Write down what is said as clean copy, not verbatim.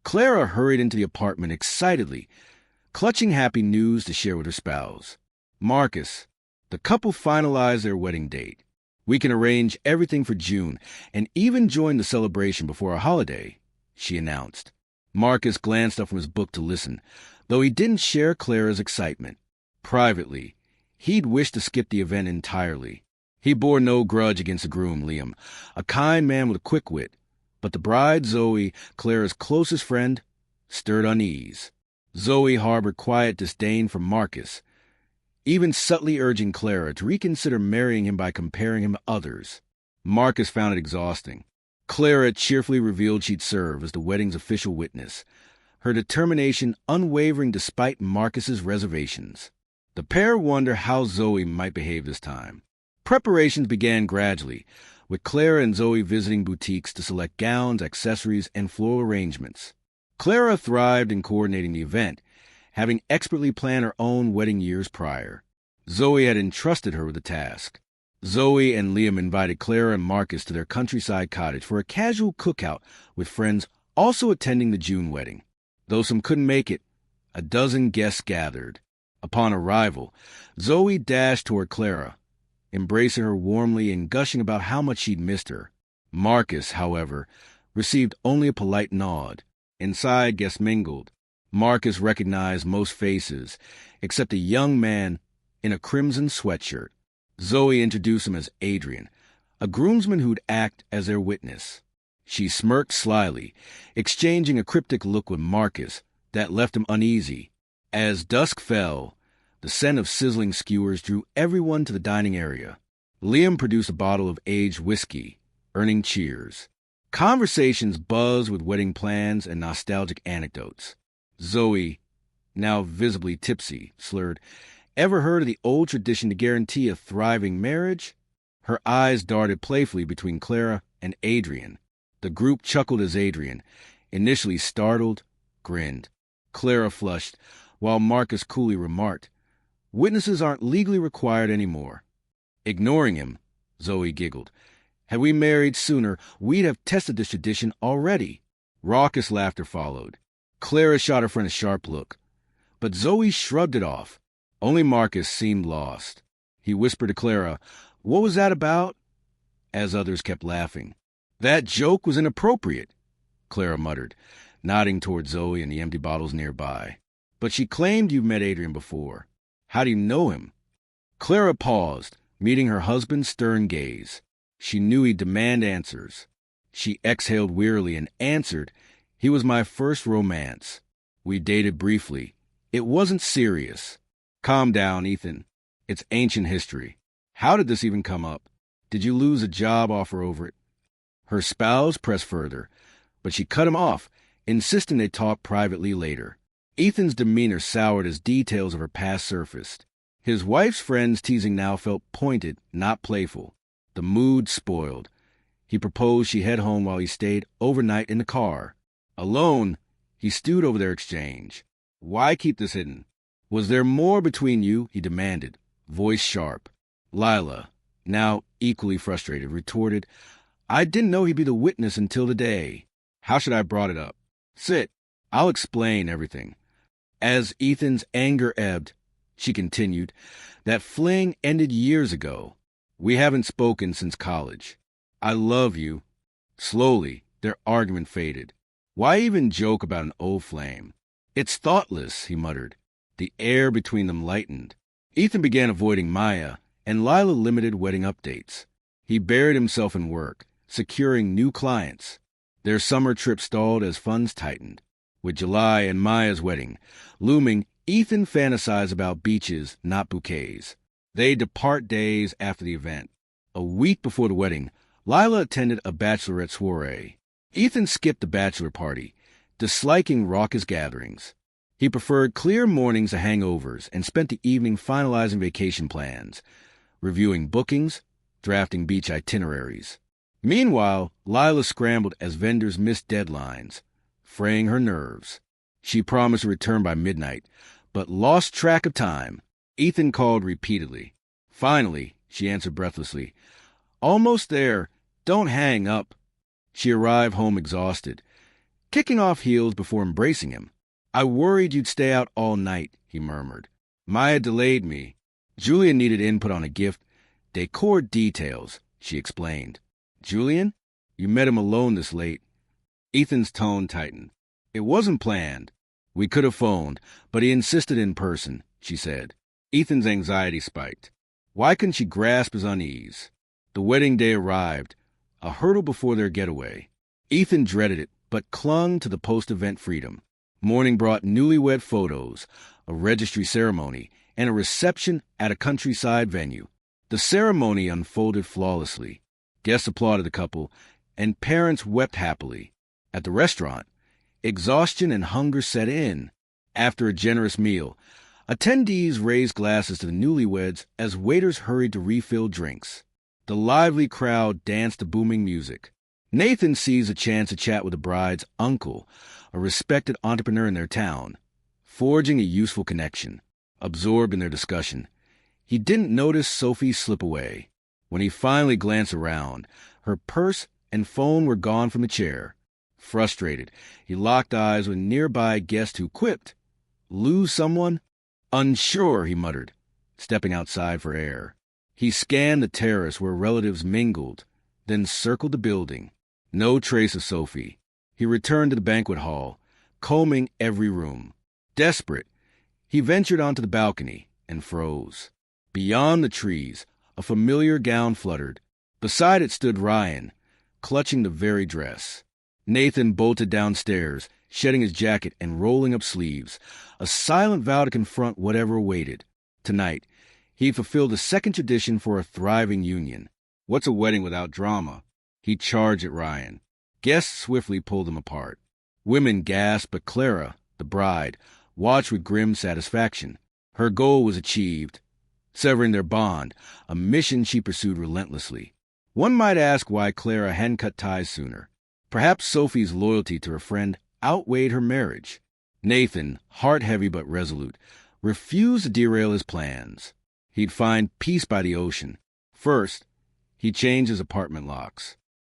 Clara hurried into the apartment excitedly, clutching happy news to share with her spouse. "Marcus, the couple finalized their wedding date. We can arrange everything for June and even join the celebration before our holiday," she announced. Marcus glanced up from his book to listen, though he didn't share Clara's excitement. Privately, he'd wished to skip the event entirely. He bore no grudge against the groom, Liam, a kind man with a quick wit, but the bride, Zoe, Clara's closest friend, stirred unease. Zoe harbored quiet disdain for Marcus, even subtly urging Clara to reconsider marrying him by comparing him to others. Marcus found it exhausting. Clara cheerfully revealed she'd serve as the wedding's official witness, her determination unwavering despite Marcus's reservations. The pair wondered how Zoe might behave this time. Preparations began gradually, with Clara and Zoe visiting boutiques to select gowns, accessories, and floral arrangements. Clara thrived in coordinating the event, having expertly planned her own wedding years prior. Zoe had entrusted her with the task. Zoe and Liam invited Clara and Marcus to their countryside cottage for a casual cookout with friends also attending the June wedding. Though some couldn't make it, a dozen guests gathered. Upon arrival, Zoe dashed toward Clara, embracing her warmly and gushing about how much she'd missed her. Marcus, however, received only a polite nod. Inside, guests mingled. Marcus recognized most faces, except a young man in a crimson sweatshirt. Zoe introduced him as Adrian, a groomsman who'd act as their witness. She smirked slyly, exchanging a cryptic look with Marcus that left him uneasy. As dusk fell, the scent of sizzling skewers drew everyone to the dining area. Liam produced a bottle of aged whiskey, earning cheers. Conversations buzzed with wedding plans and nostalgic anecdotes. Zoe, now visibly tipsy, slurred, "Ever heard of the old tradition to guarantee a thriving marriage?" Her eyes darted playfully between Clara and Adrian. The group chuckled as Adrian, initially startled, grinned. Clara flushed, while Marcus coolly remarked, "Witnesses aren't legally required anymore." Ignoring him, Zoe giggled. "Had we married sooner, we'd have tested this tradition already." Raucous laughter followed. Clara shot her friend a sharp look, but Zoe shrugged it off. Only Marcus seemed lost. He whispered to Clara, "What was that about?" as others kept laughing. "That joke was inappropriate," Clara muttered, nodding toward Zoe and the empty bottles nearby. "But she claimed you've met Adrian before. How do you know him?" Clara paused, meeting her husband's stern gaze. She knew he'd demand answers. She exhaled wearily and answered, "He was my first romance. We dated briefly. It wasn't serious." "Calm down, Ethan. It's ancient history. How did this even come up? Did you lose a job offer over it?" Her spouse pressed further, but she cut him off, insisting they talk privately later. Ethan's demeanor soured as details of her past surfaced. His wife's friend's teasing now felt pointed, not playful. The mood spoiled. He proposed she head home while he stayed overnight in the car. Alone, he stewed over their exchange. "Why keep this hidden? Was there more between you?" he demanded, voice sharp. Lila, now equally frustrated, retorted, "I didn't know he'd be the witness until today. How should I have brought it up?" "Sit. I'll explain everything." As Ethan's anger ebbed, she continued, "That fling ended years ago. We haven't spoken since college. I love you." Slowly, their argument faded. "Why even joke about an old flame?" "It's thoughtless," he muttered. The air between them lightened. Ethan began avoiding Maya, and Lila limited wedding updates. He buried himself in work, securing new clients. Their summer trip stalled as funds tightened. With July and Maya's wedding looming, Ethan fantasized about beaches, not bouquets. They depart days after the event. A week before the wedding, Lila attended a bachelorette soiree. Ethan skipped the bachelor party, disliking raucous gatherings. He preferred clear mornings to hangovers and spent the evening finalizing vacation plans, reviewing bookings, drafting beach itineraries. Meanwhile, Lila scrambled as vendors missed deadlines, fraying her nerves. She promised to return by midnight, but lost track of time. Ethan called repeatedly. Finally, she answered breathlessly, "Almost there. Don't hang up." She arrived home exhausted. kicking off heels before embracing him. "I worried you'd stay out all night," he murmured. "Maya delayed me. Julian needed input on a gift. Decor details," she explained. "Julian? You met him alone this late." Ethan's tone tightened. "It wasn't planned. We could have phoned, but he insisted in person," she said. Ethan's anxiety spiked. Why couldn't she grasp his unease? The wedding day arrived, a hurdle before their getaway. Ethan dreaded it, but clung to the post-event freedom. Morning brought newlywed photos, a registry ceremony, and a reception at a countryside venue. The ceremony unfolded flawlessly. Guests applauded the couple, and parents wept happily. At the restaurant, exhaustion and hunger set in. After a generous meal, attendees raised glasses to the newlyweds as waiters hurried to refill drinks. The lively crowd danced to booming music. Nathan seized a chance to chat with the bride's uncle, a respected entrepreneur in their town, forging a useful connection. Absorbed in their discussion, he didn't notice Sophie slip away. When he finally glanced around, her purse and phone were gone from the chair. Frustrated, he locked eyes with a nearby guest who quipped, "Lose someone?" "Unsure," he muttered, stepping outside for air. He scanned the terrace where relatives mingled, then circled the building. No trace of Sophie. He returned to the banquet hall, combing every room. Desperate, he ventured onto the balcony and froze. Beyond the trees, a familiar gown fluttered. Beside it stood Ryan, clutching the very dress. Nathan bolted downstairs, shedding his jacket and rolling up sleeves, a silent vow to confront whatever awaited. Tonight, he fulfilled the second tradition for a thriving union. What's a wedding without drama? He charged at Ryan. Guests swiftly pulled him apart. Women gasped, but Clara, the bride, watched with grim satisfaction. Her goal was achieved, severing their bond, a mission she pursued relentlessly. One might ask why Clara hadn't cut ties sooner. Perhaps Sophie's loyalty to her friend outweighed her marriage. Nathan, heart-heavy but resolute, refused to derail his plans. He'd find peace by the ocean. First, he changed his apartment locks.